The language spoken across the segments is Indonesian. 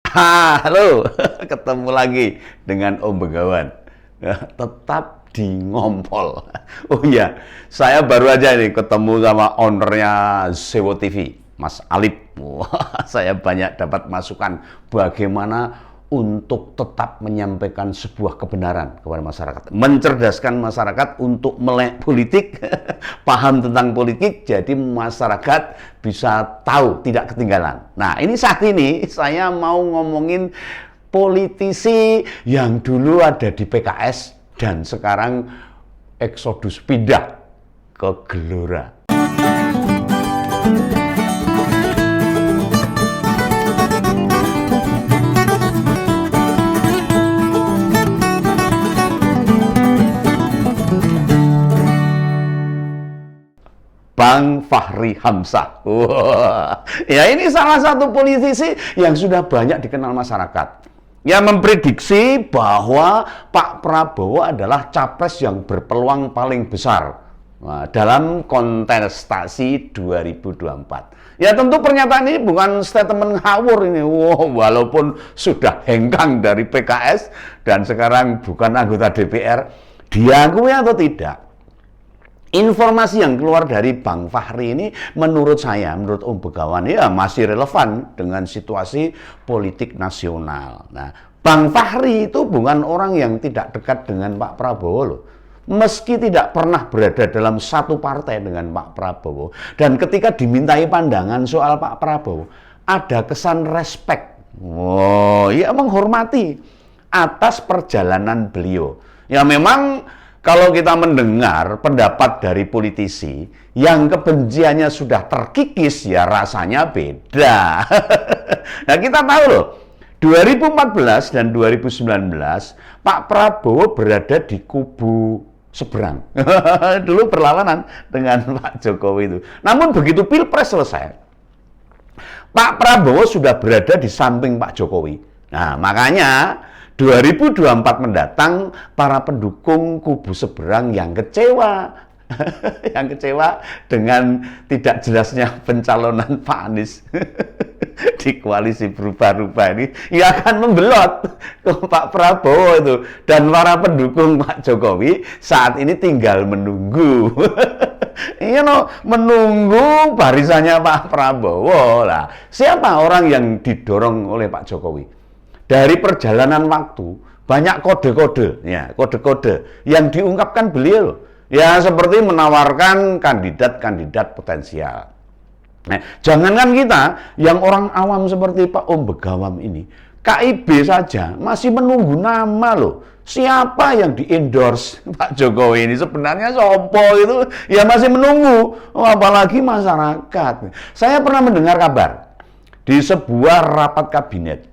Halo, ketemu lagi dengan Om Begawan. Tetap di Ngompol. Oh iya, saya baru aja nih ketemu sama ownernya Sewo TV, Mas Alip. Wah, saya banyak dapat masukan bagaimana untuk tetap menyampaikan sebuah kebenaran kepada masyarakat, mencerdaskan masyarakat untuk melek politik, paham tentang politik, jadi masyarakat bisa tahu, tidak ketinggalan. Nah, ini saat ini saya mau ngomongin politisi yang dulu ada di PKS dan sekarang eksodus pindah ke Gelora. Bang Fahri Hamzah. Wah. Ya, ini salah satu politisi yang sudah banyak dikenal masyarakat. Yang memprediksi bahwa Pak Prabowo adalah capres yang berpeluang paling besar dalam kontestasi 2024. Ya, tentu pernyataan ini bukan statement ngawur ini. Wow, walaupun sudah hengkang dari PKS dan sekarang bukan anggota DPR, diakui atau tidak, informasi yang keluar dari Bang Fahri ini menurut saya, menurut Om Begawan, ya masih relevan dengan situasi politik nasional. Nah, Bang Fahri itu bukan orang yang tidak dekat dengan Pak Prabowo loh. Meski tidak pernah berada dalam satu partai dengan Pak Prabowo, dan ketika dimintai pandangan soal Pak Prabowo, ada kesan respect. Oh, ya menghormati atas perjalanan beliau. Ya memang kalau kita mendengar pendapat dari politisi yang kebenciannya sudah terkikis, ya rasanya beda. Nah, kita tahu loh, 2014 dan 2019 Pak Prabowo berada di kubu seberang. Dulu berlawanan dengan Pak Jokowi itu. Namun begitu Pilpres selesai, Pak Prabowo sudah berada di samping Pak Jokowi. Nah, makanya 2024 mendatang para pendukung kubu seberang yang kecewa yang kecewa dengan tidak jelasnya pencalonan Pak Anies di koalisi berubah-ubah ini, ya akan membelot ke Pak Prabowo itu, dan para pendukung Pak Jokowi saat ini tinggal menunggu menunggu barisannya Pak Prabowo lah. Siapa orang yang didorong oleh Pak Jokowi? Dari perjalanan waktu, banyak kode-kode, ya, kode-kode yang diungkapkan beliau, ya seperti menawarkan kandidat-kandidat potensial. Nah, jangankan kita, yang orang awam seperti Pak Om Begawan ini, KIB saja masih menunggu nama loh. Siapa yang di-endorse Pak Jokowi ini sebenarnya sopo itu, ya masih menunggu, apalagi masyarakat. Saya pernah mendengar kabar di sebuah rapat kabinet,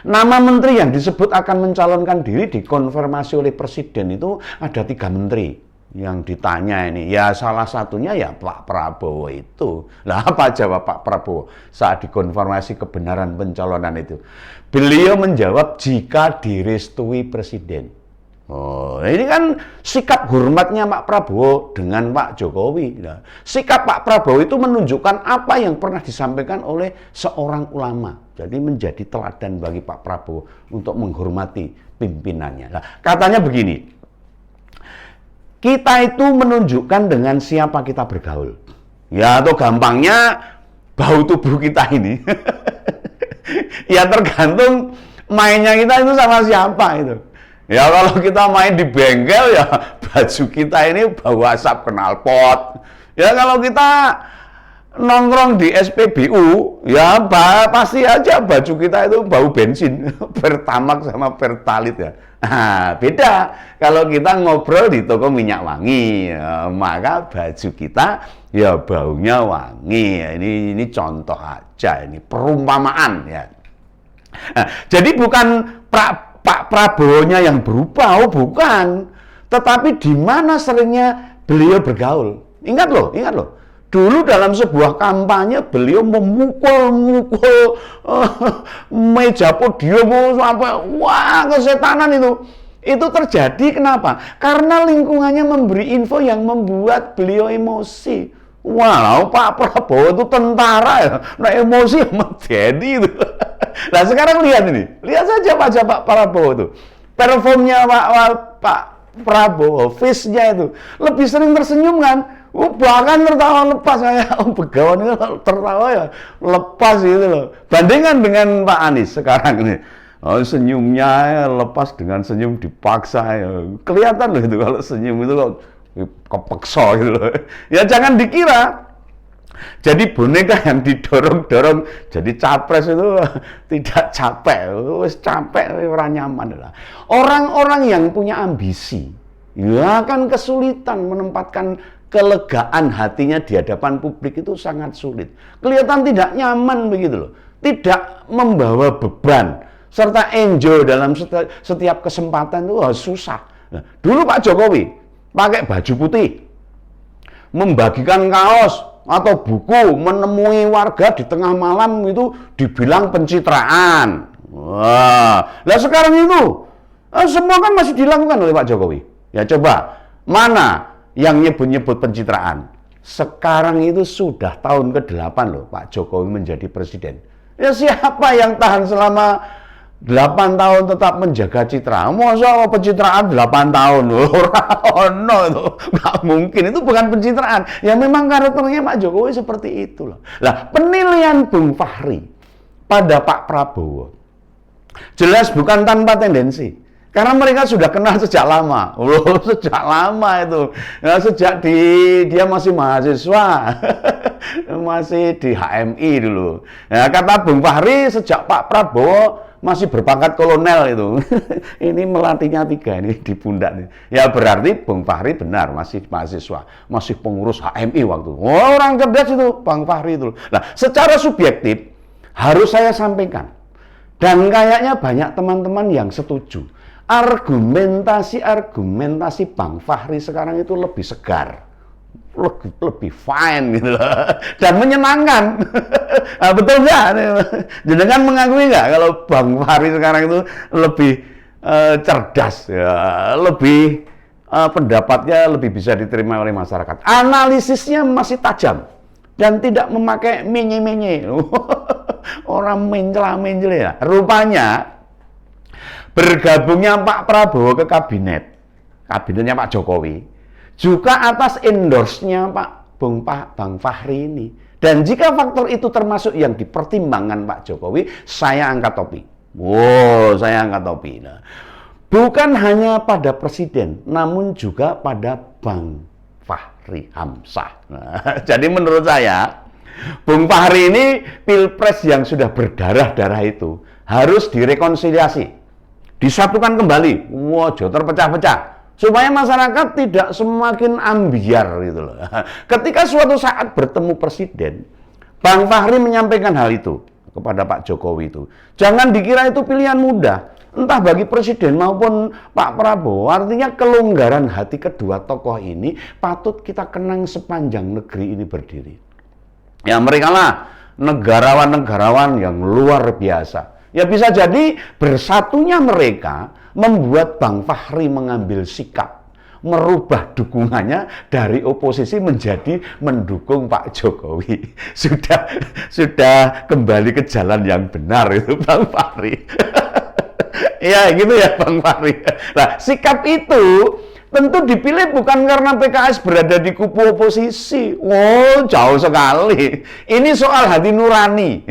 nama menteri yang disebut akan mencalonkan diri dikonfirmasi oleh presiden itu ada 3 menteri yang ditanya ini. Ya salah satunya ya Pak Prabowo itu. Lah apa jawab Pak Prabowo saat dikonfirmasi kebenaran pencalonan itu? Beliau menjawab jika direstui presiden. Oh, ini kan sikap hormatnya Pak Prabowo dengan Pak Jokowi. Nah, sikap Pak Prabowo itu menunjukkan apa yang pernah disampaikan oleh seorang ulama. Jadi menjadi teladan bagi Pak Prabowo untuk menghormati pimpinannya. Nah, katanya begini, kita itu menunjukkan dengan siapa kita bergaul. Ya, atau gampangnya bau tubuh kita ini. Ya tergantung mainnya kita itu sama siapa itu. Ya kalau kita main di bengkel, ya baju kita ini bau asap knalpot. Ya kalau kita nongkrong di SPBU, ya pasti aja baju kita itu bau bensin, Pertamax sama Pertalite ya. Nah, beda kalau kita ngobrol di toko minyak wangi, ya, maka baju kita ya baunya wangi. Ya, ini contoh aja, ini perumpamaan ya. Nah, jadi bukan Pak Prabowo-nya yang berubah, oh bukan. Tetapi di mana seringnya beliau bergaul. Ingat loh. Dulu dalam sebuah kampanye beliau memukul meja podium sampai wah kesetanan itu. Itu terjadi kenapa? Karena lingkungannya memberi info yang membuat beliau emosi. Walau Pak Prabowo itu tentara ya, nah emosi medeni itu. Nah sekarang lihat saja Pak Prabowo itu, performnya Pak Prabowo, face-nya itu lebih sering tersenyum kan. Bahkan tertawa lepas saya, Begawan itu tertawa ya lepas gitu loh. Bandingkan dengan Pak Anies sekarang ini, senyumnya ya lepas dengan senyum dipaksa ya. Kelihatan loh itu kalau senyum itu kok kepeksa gitu loh. Ya jangan dikira jadi boneka yang didorong-dorong jadi capres itu tidak capek, wis capek ora nyaman lah. Orang-orang yang punya ambisi ya akan kesulitan menempatkan kelegaan hatinya di hadapan publik, itu sangat sulit. Kelihatan tidak nyaman begitu loh. Tidak membawa beban serta enjoy dalam setiap kesempatan itu susah. Nah, dulu Pak Jokowi pakai baju putih, membagikan kaos atau buku, menemui warga di tengah malam itu dibilang pencitraan. Wah, nah sekarang itu semua kan masih dilakukan oleh Pak Jokowi. Ya coba, mana yang nyebut-nyebut pencitraan? Sekarang itu sudah tahun ke-8 loh Pak Jokowi menjadi presiden. Ya siapa yang tahan selama 8 tahun tetap menjaga citra? Masa pencitraan 8 tahun? No, itu nggak mungkin, itu bukan pencitraan. Ya memang karakternya Pak Jokowi seperti itu loh. Lah penilaian Bung Fahri pada Pak Prabowo jelas bukan tanpa tendensi. Karena mereka sudah kenal sejak lama. Sejak lama itu. Ya, sejak dia masih mahasiswa. Masih di HMI dulu. Ya, kata Bung Fahri sejak Pak Prabowo masih berpangkat kolonel itu. Ini melatihnya 3 ini di pundak nih. Ya berarti Bung Fahri benar masih mahasiswa, masih pengurus HMI waktu. Orang cerdas itu Bung Fahri itu. Nah, secara subjektif harus saya sampaikan. Dan kayaknya banyak teman-teman yang setuju. Argumentasi Bang Fahri sekarang itu lebih segar, lebih fine gitu loh, dan menyenangkan. Nah, betul nggak? Jenengan mengakui nggak kalau Bang Fahri sekarang itu lebih cerdas, ya, lebih pendapatnya lebih bisa diterima oleh masyarakat. Analisisnya masih tajam dan tidak memakai menye-menye. Orang mencela-mencela ya. Rupanya bergabungnya Pak Prabowo ke kabinetnya Pak Jokowi, juga atas endorse-nya Bang Fahri ini. Dan jika faktor itu termasuk yang dipertimbangkan Pak Jokowi, saya angkat topi. Saya angkat topi. Nah, bukan hanya pada presiden, namun juga pada Bang Fahri Hamzah. Nah, jadi menurut saya, Bung Fahri ini pilpres yang sudah berdarah-darah itu harus direkonsiliasi. Disatukan kembali, terpecah-pecah, supaya masyarakat tidak semakin ambiar gitu loh. Ketika suatu saat bertemu presiden, Bang Fahri menyampaikan hal itu kepada Pak Jokowi itu. Jangan dikira itu pilihan mudah, entah bagi presiden maupun Pak Prabowo. Artinya kelonggaran hati kedua tokoh ini patut kita kenang sepanjang negeri ini berdiri. Ya mereka lah negarawan-negarawan yang luar biasa. Ya bisa jadi bersatunya mereka membuat Bang Fahri mengambil sikap, merubah dukungannya dari oposisi menjadi mendukung Pak Jokowi. Sudah kembali ke jalan yang benar itu Bang Fahri. Ya gitu ya Bang Fahri. Nah sikap itu tentu dipilih bukan karena PKS berada di kubu oposisi. Jauh sekali. Ini soal hati nurani.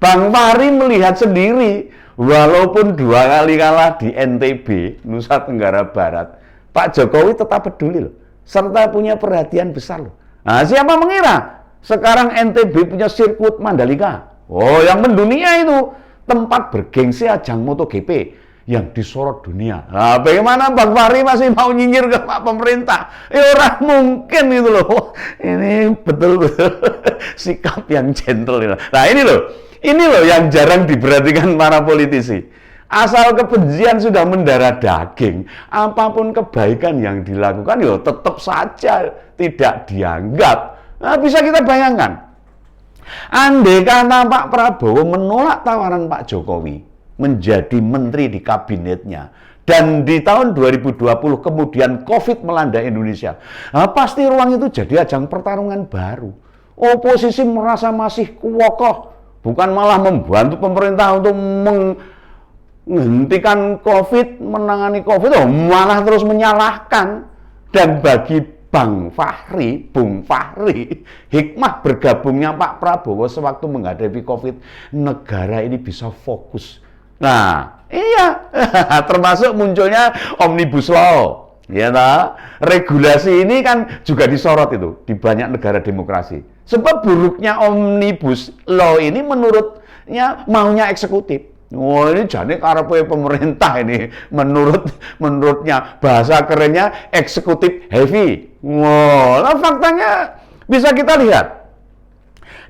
Bang Fahri melihat sendiri, walaupun 2 kali kalah di NTB, Nusa Tenggara Barat, Pak Jokowi tetap peduli loh, serta punya perhatian besar loh. Nah, siapa mengira sekarang NTB punya sirkuit Mandalika? Yang mendunia itu tempat bergengsi ajang MotoGP yang disorot dunia. Nah, bagaimana Bang Fahri masih mau nyinyir ke Pak pemerintah? Orang mungkin itu loh. Ini betul-betul sikap yang gentle. Nah, ini loh yang jarang diperhatikan para politisi. Asal kebencian sudah mendarah daging, apapun kebaikan yang dilakukan tetap saja tidak dianggap. Nah, bisa kita bayangkan. Andai kata Pak Prabowo menolak tawaran Pak Jokowi menjadi menteri di kabinetnya, dan di tahun 2020 kemudian COVID melanda Indonesia, pasti ruang itu jadi ajang pertarungan baru. Oposisi merasa masih kokoh, bukan malah membantu pemerintah untuk menghentikan COVID, menangani COVID, malah terus menyalahkan. Dan bagi Bung Fahri, hikmah bergabungnya Pak Prabowo sewaktu menghadapi COVID, negara ini bisa fokus. Nah, iya, termasuk munculnya Omnibus Law. Ya, regulasi ini kan juga disorot itu di banyak negara demokrasi. Sebab buruknya Omnibus Law ini menurutnya maunya eksekutif. Oh, ini jadi karepe pemerintah ini menurutnya bahasa kerennya eksekutif heavy. Lah faktanya bisa kita lihat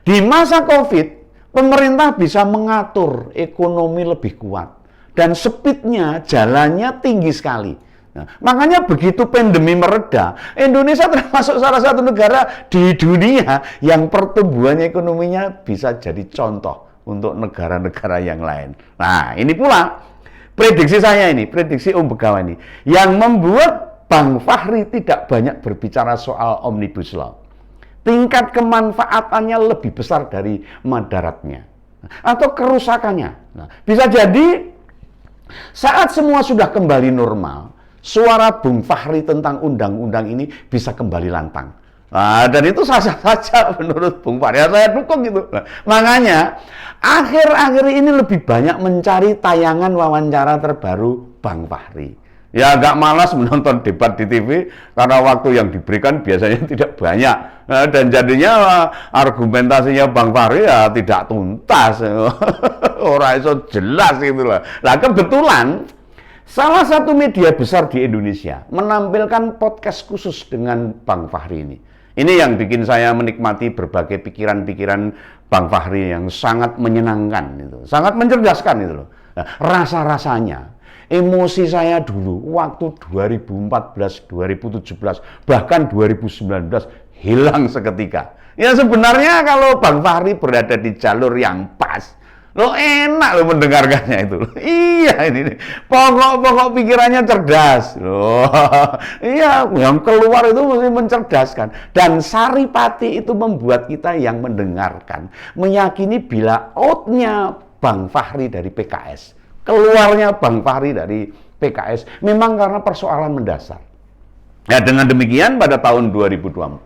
di masa COVID pemerintah bisa mengatur ekonomi lebih kuat dan speednya jalannya tinggi sekali. Nah, makanya begitu pandemi mereda, Indonesia termasuk salah satu negara di dunia yang pertumbuhan ekonominya bisa jadi contoh untuk negara-negara yang lain. Nah, ini pula prediksi saya ini, prediksi Om Begawan ini, yang membuat Bang Fahri tidak banyak berbicara soal Omnibus Law. Tingkat kemanfaatannya lebih besar dari madaratnya atau kerusakannya. Nah, bisa jadi saat semua sudah kembali normal, suara Bung Fahri tentang undang-undang ini bisa kembali lantang. Nah, dan itu sah-sah saja menurut Bung Fahri. Ya, saya dukung gitu. Nah, makanya akhir-akhir ini lebih banyak mencari tayangan wawancara terbaru Bang Fahri. Ya agak malas menonton debat di TV karena waktu yang diberikan biasanya tidak banyak. Nah, dan jadinya argumentasinya Bang Fahri ya tidak tuntas. Orang itu jelas gitu lah. Nah, kebetulan salah satu media besar di Indonesia menampilkan podcast khusus dengan Bang Fahri ini. Ini yang bikin saya menikmati berbagai pikiran-pikiran Bang Fahri yang sangat menyenangkan, itu, sangat mencerdaskan itu loh. Nah, rasa-rasanya, emosi saya dulu waktu 2014, 2017, bahkan 2019 hilang seketika. Ya sebenarnya kalau Bang Fahri berada di jalur yang pas, lo enak lo mendengarkannya itu. Iya ini pokok-pokok pikirannya cerdas. Loh, iya yang keluar itu mesti mencerdaskan. Dan saripati itu membuat kita yang mendengarkan meyakini bila outnya Bang Fahri dari PKS, keluarnya Bang Fahri dari PKS memang karena persoalan mendasar. Ya, dengan demikian pada tahun 2024,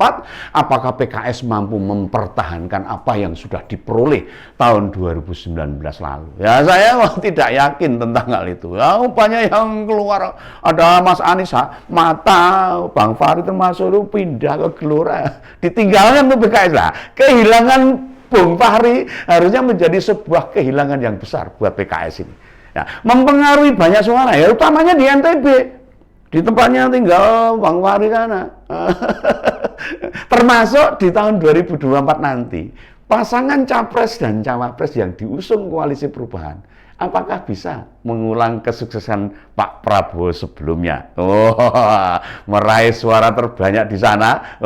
apakah PKS mampu mempertahankan apa yang sudah diperoleh tahun 2019 lalu? Ya, saya tidak yakin tentang hal itu. Ya, banyak yang keluar, ada Mas Anies, Mata, Bang Fahri termasuk itu pindah ke Gelora, ditinggalkan ke PKS lah. Kehilangan Bung Fahri harusnya menjadi sebuah kehilangan yang besar buat PKS ini. Ya, mempengaruhi banyak suara, ya utamanya di NTB. Di tempatnya tinggal Bang Fahri sana. Termasuk di tahun 2024 nanti, pasangan Capres dan Cawapres yang diusung Koalisi Perubahan, apakah bisa mengulang kesuksesan Pak Prabowo sebelumnya? Meraih suara terbanyak di sana?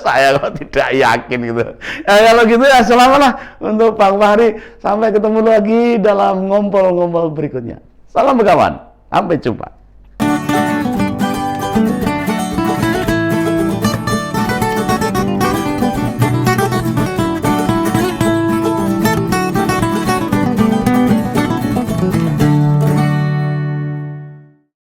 Saya kok tidak yakin gitu. Ya, kalau gitu ya selamatlah untuk Bang Fahri. Sampai ketemu lagi dalam ngompol-ngompol berikutnya. Salam Begawan, sampai jumpa.